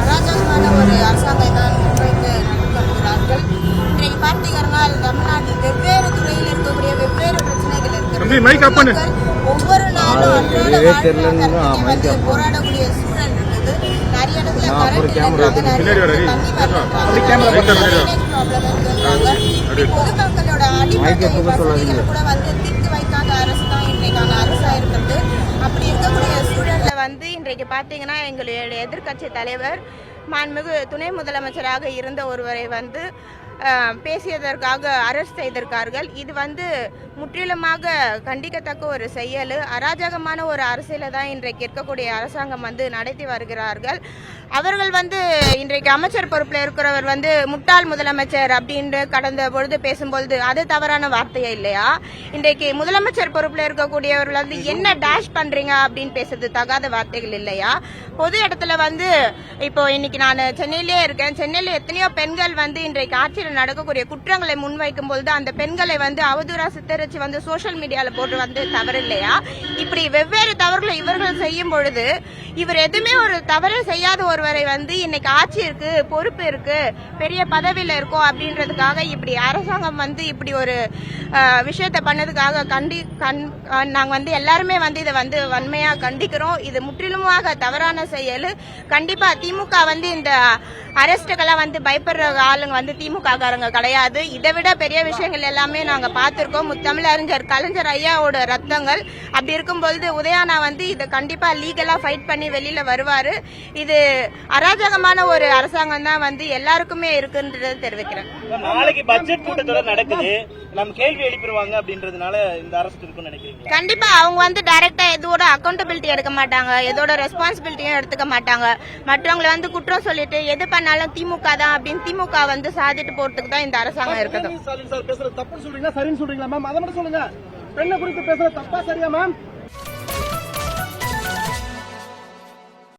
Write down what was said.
அராஜகமான ஒரு அரசாங்கம் தான் முன்வைத்து நடத்துகிறார்கள். இன்றைக்கு பார்த்தீங்கன்னா தமிழ்நாட்டில் வெவ்வேறு துறையில் இருக்கக்கூடிய வெவ்வேறு பிரச்சனைகள் இருக்கிறது. ஒவ்வொரு நாளும் அன்றாட போராடக்கூடிய சூழல் இருக்குது. நிறைய இடத்துல பொதுமக்களோட அடிப்படை வசதிகள் கூட தீர்த்து வைக்காத அரசு தான் இன்றைக்கான அரசா இருக்கிறது. அப்படி இருக்கக்கூடிய சூழல்ல இன்றைக்கு பாத்தீங்கன்னா எங்களுடைய எதிர்கட்சி தலைவர் மாண்புமிகு துணை முதலமைச்சராக இருந்த ஒருவரை பேசியதற்காக அரெஸ்ட் செய்திருக்கார்கள். இது முற்றிலுமாக கண்டிக்கத்தக்க ஒரு செயல். அராஜகமான ஒரு அரசியலை தான் இன்றைக்கு இருக்கக்கூடிய அரசாங்கம் நடத்தி வருகிறார்கள். அவர்கள் இன்றைக்கு அமைச்சர் பொறுப்பில் இருக்கிறவர் முட்டாள் முதலமைச்சர் அப்படின்னு கடந்த பொழுது பேசும்பொழுது அது தவறான வார்த்தையே இல்லையா? இன்றைக்கு முதலமைச்சர் பொறுப்பில் இருக்கக்கூடியவர்கள் என்ன டேஷ் பண்றீங்க அப்படின்னு பேசுறது தகாத வார்த்தைகள் இல்லையா? பொது இடத்துல இப்போ இன்னைக்கு நான் சென்னையிலே இருக்கேன். சென்னையில எத்தனையோ பெண்கள் இன்றைக்கு ஆட்சியில் நடக்கக்கூடிய குற்றங்களை முன்வைக்கும் பொழுது அந்த பெண்களை அவதூறா சித்தரிச்சு சோசியல் மீடியால போட்டு தவறு இல்லையா? இப்படி வெவ்வேறு தவறுகளை இவர்கள் செய்யும் பொழுது இவர் எதுவுமே ஒரு தவறு செய்யாத ஒருவரை இன்னைக்கு ஆட்சி இருக்கு, பொறுப்பு இருக்கு, பெரிய பதவியில இருக்கும் அப்படின்றதுக்காக இப்படி அரசாங்கம் இப்படி ஒரு விஷயத்த பண்ணதுக்காக நாங்க எல்லாருமே இதை வன்மையா கண்டிக்கிறோம். இது முற்றிலுமாக தவறான செயல். கண்டிப்பா திமுக இந்த அரெஸ்டுக்கெல்லாம் பயப்படுற ஆளுங்க திமுக காரங்க கிடையாது. இதை விட பெரிய விஷயங்கள் எல்லாமே நாங்க பார்த்திருக்கோம். முத்தமிழறிஞர் கலைஞர் ஐயாவோட ரத்தங்கள். அப்படி இருக்கும்போது உதயானா இதை கண்டிப்பா லீகலா ஃபைட் பண்ணி வெளியில வருவாரு. இது அராஜகமான ஒரு அரசாங்கம் தான் எல்லாருக்குமே இருக்குன்றதை தெரிவிக்கிறேன். நாளைக்கு பட்ஜெட் கூட்டத்தொடர் நடக்குது, நம்ம கேள்வி எழுப்பிடுவாங்க அப்படின்றதுனால இந்த அரசு இருக்குன்னு நினைக்கிறீங்க? கண்டிப்பா அவங்க டைரக்டா எதோட அக்கௌண்டபிலிட்டி எடுக்க மாட்டாங்க, எதோட ரெஸ்பான்சிபிலிட்டியும் எடுத்துக்க மாட்டாங்க. மற்றவங்களை குற்றம் சொல்லிட்டு எது பண்ணாலும் திமுக தான் அப்படின்னு திமுக சாதிட்டு போறதுக்கு தான் இந்த அரசாங்கம் இருக்குது. தப்பு சொல்றீங்களா சரின்னு சொல்றீங்களா மேம்? அதை மட்டும் சொல்லுங்க. பெண்ணை குறித்து பேசுற தப்பா சரியா மேம்?